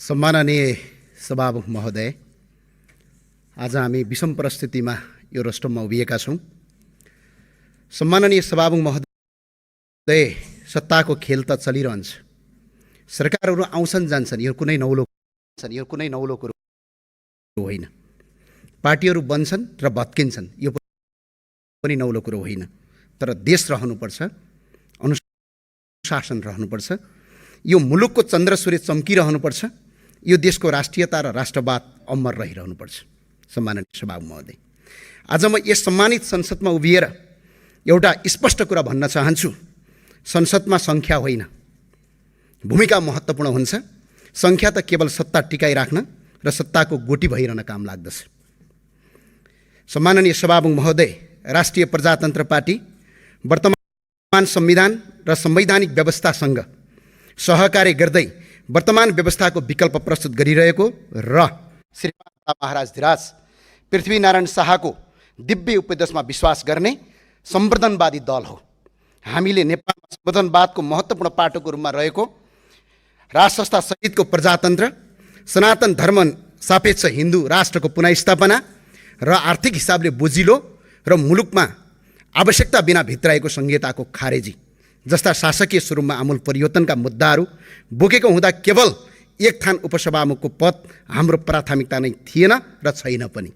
सम्माननीय सभामुख महोदय, आज हामी विषम परिस्थितिमा यो रोस्टममा उभिएका छौँ। सम्माननीय सभामुख महोदय, सत्ताको खेल त चलिरहन्छ। सरकारहरू आउँछन् जान्छन्, यो कुनै नौलो कुरो होइन। पार्टीहरू बन्छन् र भत्किन्छन्, यो पनि नौलो कुरो होइन। तर देश रहनुपर्छ, अनुशासन रहनुपर्छ, यो मुलुकको चन्द्र सूर्य चम्किरहनुपर्छ, यो देशको राष्ट्रियता र राष्ट्रवाद अमर रहिरहनुपर्छ। सम्माननीय सभामुख महोदय, आज म यस सम्मानित संसदमा उभिएर एउटा स्पष्ट कुरा भन्न चाहन्छु। संसदमा सङ्ख्या होइन, भूमिका महत्त्वपूर्ण हुन्छ। सङ्ख्या त केवल सत्ता टिकाइराख्न र सत्ताको गोटी भइरहन काम लाग्दछ। सम्माननीय सभामुख महोदय, राष्ट्रिय प्रजातन्त्र पार्टी वर्तमान संविधान र संवैधानिक व्यवस्थासँग सहकार्य गर्दै वर्तमान व्यवस्थाको विकल्प प्रस्तुत गरिरहेको र श्रीमान महाराज धिराज पृथ्वीनारायण शाहको दिव्य उपदेशमा विश्वास गर्ने सम्वर्धनवादी दल हो। हामीले नेपालमा सम्वर्धनवादको महत्त्वपूर्ण पाटोको रूपमा रहेको राष्ट्र संस्था सहितको प्रजातन्त्र, सनातन धर्म सापेक्ष हिन्दू राष्ट्रको पुनःस्थापना र आर्थिक हिसाबले बोजिलो र मुलुकमा आवश्यकता बिना भित्राएको संहिताको खारेजी जस्ता शासकीय स्वरूपमा आमूल परिवर्तनका मुद्दाहरू बोकेको हुँदा केवल एक थान उपसभामुखको पद हाम्रो प्राथमिकता नै थिएन र छैन पनि।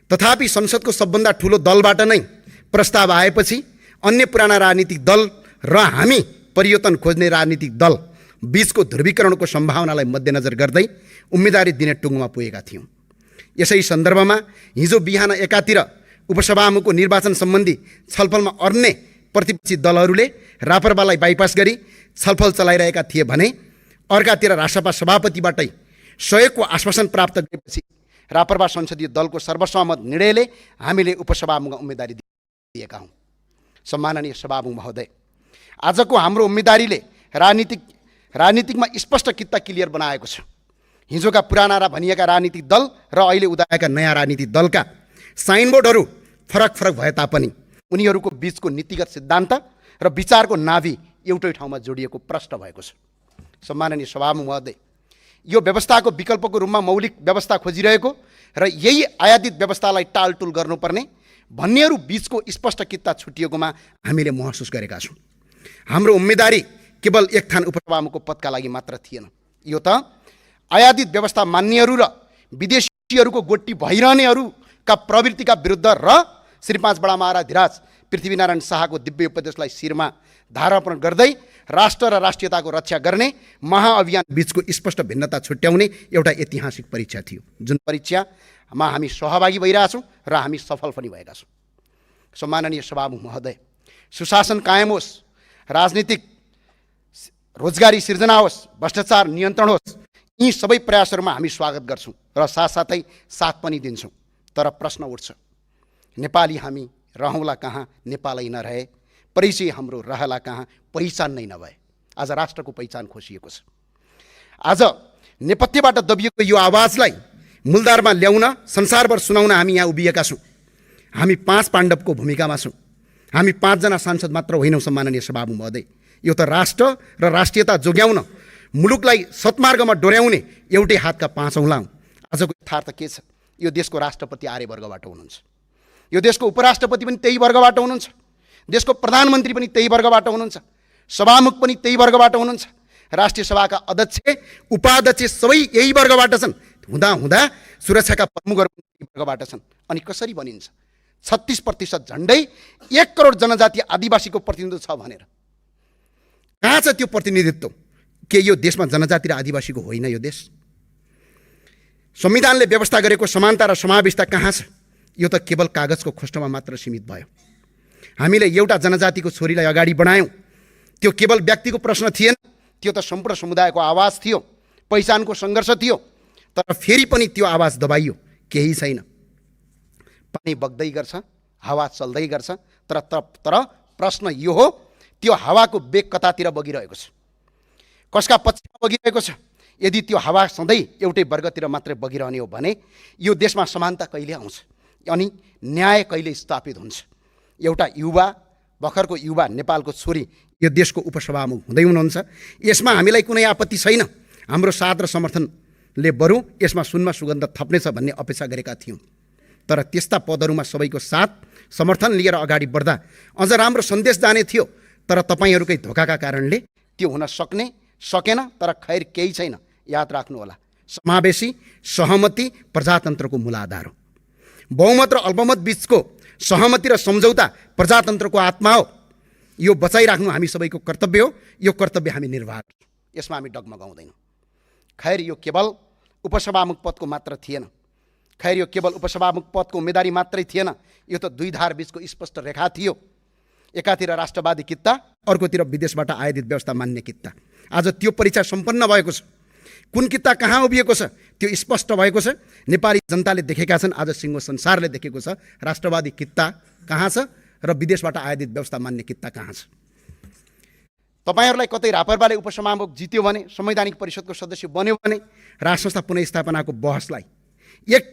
तथापि संसदको सबभन्दा ठुलो दलबाट नै प्रस्ताव आएपछि अन्य पुराना राजनीतिक दल र हामी परिवर्तन खोज्ने राजनीतिक दल बीचको ध्रुवीकरणको सम्भावनालाई मध्यनजर गर्दै उम्मेदवारी दिने टुङ्गोमा पुगेका थियौँ। यसै सन्दर्भमा हिजो बिहान एकातिर उपसभामुखको निर्वाचन सम्बन्धी छलफलमा अन्य प्रतिपक्षी दलहरूले रापरपालाई बाइपास गरी छलफल चलाइरहेका थिए भने अर्कातिर रासपा सभापतिबाटै सहयोगको आश्वासन प्राप्त गरेपछि रापरपा संसदीय दलको सर्वसम्मत निर्णयले हामीले उपसभामुखमा उम्मेदवारी दिएका हौँ। सम्माननीय सभामुख महोदय, आजको हाम्रो उम्मेदवारीले राजनीतिकमा स्पष्ट कित्ता क्लियर बनाएको छ। हिजोका पुराना भनिएका राजनीतिक दल र अहिले उदाएका नयाँ राजनीतिक दलका साइनबोर्डहरू फरक भए तापनि उनीहरूको बीचको नीतिगत सिद्धान्त र विचारको नाभि एउटै ठाउँमा जोडिएको प्रष्ट भएको छ। सम्माननीय सभामुख महोदय, यो व्यवस्थाको विकल्पको रूपमा मौलिक व्यवस्था खोजिरहेको र यही आयातित व्यवस्थालाई टालटुल गर्नुपर्ने भन्नेहरू बीचको स्पष्ट कित्ता छुटिएकोमा हामीले महसुस गरेका छौँ। हाम्रो उम्मेदवारी केवल एक थान उपसभामुखको पदका लागि मात्र थिएन। यो त आयातित व्यवस्था मान्नेहरू र विदेशीहरूको गोटी भइरहनेहरूका प्रवृत्तिका विरुद्ध र श्री 5 बडा महाराज धिराज पृथ्वीनारायण शाहको दिव्य उपदेशलाई शिरमा धारण गर्दै राष्ट्र र राष्ट्रियताको रक्षा गर्ने महाअभियान बीचको स्पष्ट भिन्नता छुट्याउने एउटा ऐतिहासिक परीक्षा थियो, जुन परीक्षामा हामी सहभागी भइरहेछौँ र हामी सफल पनि भएका छौँ। सम्माननीय सभामुख महोदय, सुशासन कायम होस्, राजनीतिक रोजगारी सिर्जना होस्, भ्रष्टाचार नियन्त्रण होस्, यी सबै प्रयासहरूमा हामी स्वागत गर्छौँ र साथसाथै साथ पनि दिन्छौँ। तर प्रश्न उठ्छ, नेपाली हामी रहौँला कहाँ नेपालै नरहे, परिचय हाम्रो रहला कहाँ पहिचान नै नभए। आज राष्ट्रको पहिचान खोसिएको छ। आज नेपथ्यबाट दबिएको यो आवाजलाई मूलधारमा ल्याउन, संसारभर सुनाउन हामी यहाँ उभिएका छौँ। हामी 5 पाण्डवको भूमिकामा छौँ। हामी 5 जना सांसद मात्र होइनौँ। सम्माननीय सभामुख महोदय, यो त राष्ट्र र राष्ट्रियता जोगाउन, मुलुकलाई सत्मार्गमा डोर्याउने एउटै हातका 5 औँला हौँ। आजको यथार्थ के छ? यो देशको राष्ट्रपति आर्यवर्गबाट हुनुहुन्छ, यो देशको उपराष्ट्रपति पनि त्यही वर्गबाट हुनुहुन्छ, देशको प्रधानमन्त्री पनि त्यही वर्गबाट हुनुहुन्छ, सभामुख पनि त्यही वर्गबाट हुनुहुन्छ, राष्ट्रिय सभाका अध्यक्ष उपाध्यक्ष सबै यही वर्गबाट छन्। हुँदा सुरक्षाका प्रमुखहरू पनि त्यही वर्गबाट छन्। अनि कसरी बनिन्छ 36% झन्डै 1 करोड जनजातीय आदिवासीको प्रतिनिधित्व छ भनेर? कहाँ छ त्यो प्रतिनिधित्व? के यो देशमा जनजाति र आदिवासीको होइन यो देश? संविधानले व्यवस्था गरेको समानता र समावेशता कहाँ छ? यो त केवल कागजको खोस्टोमा मात्र सीमित भयो। हामीले एउटा जनजातिको छोरीलाई अगाडि बढायौँ, त्यो केवल व्यक्तिको प्रश्न थिएन, त्यो त सम्पूर्ण समुदायको आवाज थियो, पहिचानको सङ्घर्ष थियो। तर फेरि पनि त्यो आवाज दबाइयो, केही छैन। पानी बग्दै गर्छ, हावा चल्दै गर्छ, तर प्रश्न यो हो, त्यो हावाको बेग कतातिर बगिरहेको छ, कसका पक्षमा बगिरहेको छ? यदि त्यो हावा सधैँ एउटै वर्गतिर मात्रै बगिरहने हो भने यो देशमा समानता कहिले आउँछ अनि न्याय कहिले स्थापित हुन्छ? एउटा युवा, भर्खरको युवा नेपालको छोरी यो देशको उपसभामुख हुँदै हुनुहुन्छ। यसमा हामीलाई कुनै आपत्ति छैन। हाम्रो साथ र समर्थनले बरु यसमा सुनमा सुगन्ध थप्नेछ भन्ने अपेक्षा गरेका थियौँ। तर त्यस्ता पदहरूमा सबैको साथ समर्थन लिएर अगाडि बढ्दा अझ राम्रो सन्देश जाने थियो। तर तपाईँहरूकै धोकाका कारणले त्यो हुन सकेन। तर खैर केही छैन, याद राख्नुहोला, समावेशी सहमति प्रजातन्त्रको मूल आधार हो। बहुमत र अल्पमत बीचको सहमति र सम्झौता प्रजातन्त्रको आत्मा हो। यो बचाइराख्नु हामी सबैको कर्तव्य हो। यो कर्तव्य हामी निर्वाह गर्छौँ, यसमा हामी डगमगाउँदैनौँ। खैर यो केवल उपसभामुख पदको मात्र थिएन, खैर यो केवल उपसभामुख पदको उम्मेदवारी मात्रै थिएन, यो त दुई धार बीचको स्पष्ट रेखा थियो। एकातिर राष्ट्रवादी कित्ता, अर्कोतिर विदेशबाट आयातित व्यवस्था मान्ने कित्ता। आज त्यो परीक्षा सम्पन्न भएको छ। कुन कित्ता कहाँ उभिएको छ त्यो स्पष्ट भएको छ। नेपाली जनताले देखेका छन्, आज सिङ्गो संसारले देखेको छ राष्ट्रवादी कित्ता कहाँ छ र विदेशबाट आयातित व्यवस्था मान्ने कित्ता कहाँ छ। तपाईँहरूलाई कतै रापरपाले उपसभामुख जित्यो भने, संवैधानिक परिषदको सदस्य बन्यो भने राष्ट्र संस्था पुनर्स्थापनाको बहसलाई एक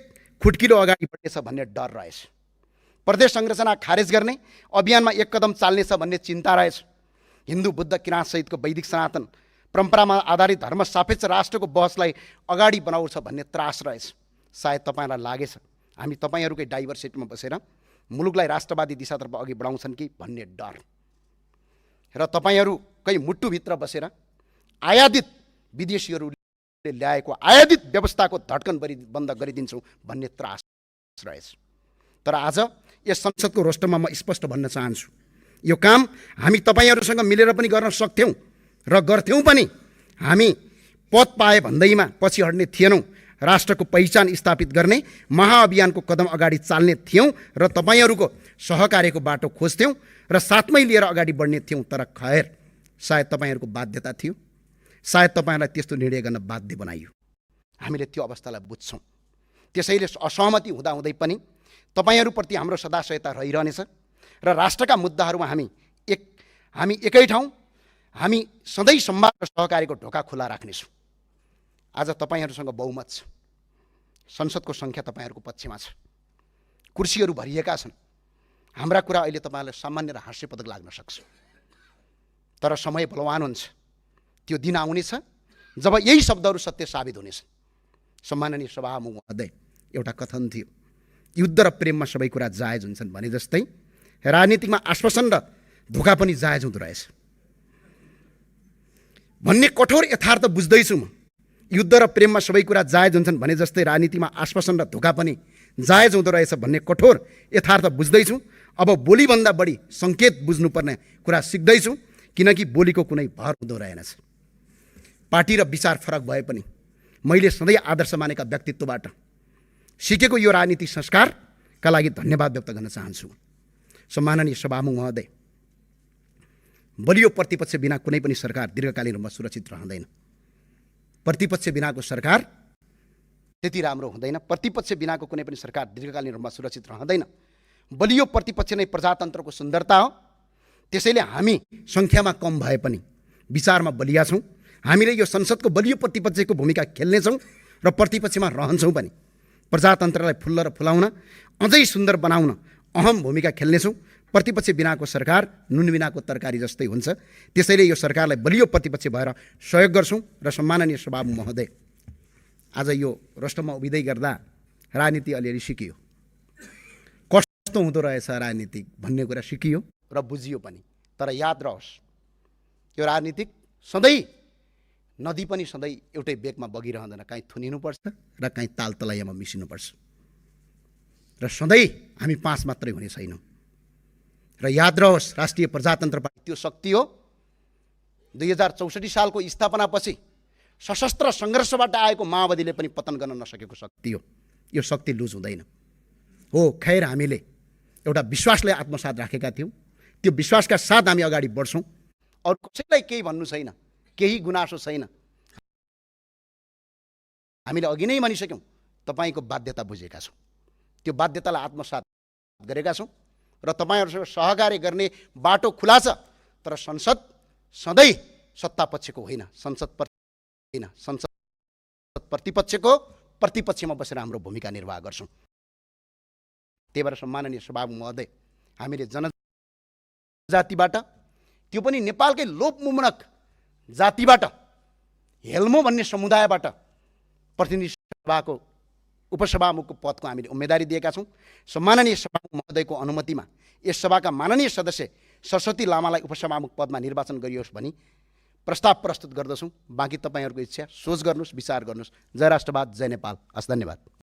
खुट्किलो अगाडि बढ्नेछ भन्ने डर रहेछ। प्रदेश संरचना खारेज गर्ने अभियानमा एक कदम चाल्नेछ भन्ने चिन्ता रहेछ। हिन्दू बुद्ध किराँत सहितको वैदिक सनातन परम्परामा आधारित धर्म सापेक्ष राष्ट्रको बहसलाई अगाडि बनाउँछ भन्ने त्रास रहेछ। सायद तपाईँलाई लागेछ हामी तपाईँहरूकै डाइभर्सिटीमा बसेर मुलुकलाई राष्ट्रवादी दिशातर्फ अघि बढाउँछन् कि भन्ने डर, र तपाईँहरूकै मुटुभित्र बसेर आयातित विदेशीहरूले ल्याएको आयातित व्यवस्थाको धड्कन बन्द गरिदिन्छौँ भन्ने त्रास रहेछ। तर आज यस संसदको रोस्टरमा म स्पष्ट भन्न चाहन्छु, यो काम हामी तपाईँहरूसँग मिलेर पनि गर्न सक्थ्यौँ र गर्थ्यौँ पनि। हामी पद पाए भन्दैमा पछि हट्ने थिएनौँ। राष्ट्रको पहिचान स्थापित गर्ने महाअभियानको कदम अगाडि चाल्ने थियौँ र तपाईँहरूको सहकार्यको बाटो खोज्थ्यौँ र साथमै लिएर अगाडि बढ्ने थियौँ। तर खैर सायद तपाईँहरूको बाध्यता थियो, सायद तपाईँहरूलाई त्यस्तो निर्णय गर्न बाध्य बनाइयो। हामीले त्यो अवस्थालाई बुझ्छौँ। त्यसैले असहमति हुँदाहुँदै पनि तपाईँहरूप्रति हाम्रो सदा सहायता रहिरहनेछ र राष्ट्रका मुद्दाहरूमा हामी एकै ठाउँ, हामी सधैँ संवाद र सहकार्यको ढोका खुला राख्नेछौँ। आज तपाईँहरूसँग बहुमत छ, संसदको सङ्ख्या तपाईँहरूको पक्षमा छ, कुर्सीहरू भरिएका छन्। हाम्रा कुरा अहिले तपाईँहरूलाई सामान्य र हास्य पदक लाग्न सक्छ, तर समय बलवान हुन्छ। त्यो दिन आउनेछ जब यही शब्दहरू सत्य साबित हुनेछन्। सम्माननीय सभामुख महोदय, एउटा कथन थियो, युद्ध र प्रेममा सबै कुरा जायज हुन्छन् भने जस्तै राजनीतिमा आश्वासन र धोका पनि जायज हुँदो रहेछ भन्ने कठोर यथार्थ बुझ्दैछु म। युद्ध र प्रेममा सबै कुरा जायज हुन्छन् भने जस्तै राजनीतिमा आश्वासन र धोका पनि जायज हुँदो रहेछ भन्ने कठोर यथार्थ बुझ्दैछु। अब बोलीभन्दा बढी सङ्केत बुझ्नुपर्ने कुरा सिक्दैछु, किनकि बोलीको कुनै भर हुँदो रहेनछ। पार्टी र विचार फरक भए पनि मैले सधैँ आदर्श मानेका व्यक्तित्वबाट सिकेको यो राजनीतिक संस्कारका लागि धन्यवाद व्यक्त गर्न चाहन्छु। सम्माननीय सभामुख महोदय, बलियो प्रतिपक्ष बिना कुनै पनि सरकार दीर्घकालीन रूपमा सुरक्षित रहँदैन। प्रतिपक्ष बिनाको सरकार त्यति राम्रो हुँदैन। प्रतिपक्ष बिनाको कुनै पनि सरकार दीर्घकालीन रूपमा सुरक्षित रहँदैन। बलियो प्रतिपक्ष नै प्रजातन्त्रको सुन्दरता हो। त्यसैले हामी सङ्ख्यामा कम भए पनि विचारमा बलिया छौँ। हामीले यो संसदको बलियो प्रतिपक्षको भूमिका खेल्नेछौँ र प्रतिपक्षमा रहन्छौँ पनि। प्रजातन्त्रलाई फुल्ल र फुलाउन, अझै सुन्दर बनाउन अहम भूमिका खेल्नेछौँ। प्रतिपक्ष बिनाको सरकार नुन बिनाको तरकारी जस्तै हुन्छ। त्यसैले यो सरकारलाई बलियो प्रतिपक्ष भएर सहयोग गर्छौँ। र सम्माननीय सभामुख महोदय, आज यो रोस्टरमा उभिँदै गर्दा राजनीति अलिअलि सिकियो, कस्तो हुँदो रहेछ राजनीति भन्ने कुरा सिकियो र बुझियो पनि। तर याद रहोस्, यो राजनीतिक सधैँ नदी पनि सधैँ एउटै बेगमा बगिरहँदैन। काहीँ थुनिनुपर्छ र काहीँ ताल तलैयामा मिसिनुपर्छ, र सधैँ हामी पाँच मात्रै हुने छैनौँ। र याद रहोस्, राष्ट्रिय प्रजातन्त्र पार्टी त्यो शक्ति हो। 2064 सालको स्थापनापछि सशस्त्र सङ्घर्षबाट आएको माओवादीले पनि पतन गर्न नसकेको शक्ति हो। यो शक्ति लुज हुँदैन हो। खैर हामीले एउटा विश्वासलाई आत्मसात राखेका थियौँ। त्यो विश्वासका साथ हामी अगाडि बढ्छौँ। अरू कसैलाई केही भन्नु छैन, केही गुनासो छैन। हामीले अघि नै भनिसक्यौँ, तपाईँको बाध्यता बुझेका छौँ, त्यो बाध्यतालाई आत्मसात गरेका छौँ र तपाईँहरूसँग सहकार्य गर्ने बाटो खुला छ। तर संसद सधैँ सत्ता पक्षको होइन, संसद प्रतिपक्षको प्रतिपक्षमा बसेर हाम्रो भूमिका निर्वाह गर्छौँ। त्यही भएर सम्माननीय सभामुख महोदय, हामीले जनजातिबाट, त्यो पनि नेपालकै लोपमुमनक जातिबाट हेल्मो भन्ने समुदायबाट प्रतिनिधि सभाको उपसभामुखको पदको हामीले उम्मेदवारी दिएका छौँ। सम्माननीय सभामुख महोदयको अनुमतिमा यस सभाका माननीय सदस्य सरस्वती लामालाई उपसभामुख पदमा निर्वाचन गरियोस् भनी प्रस्ताव प्रस्तुत गर्दछौँ। बाँकी तपाईँहरूको इच्छा सोच गर्नुहोस्, विचार गर्नुहोस्। जय राष्ट्रवाद, जय नेपाल। हस्, धन्यवाद।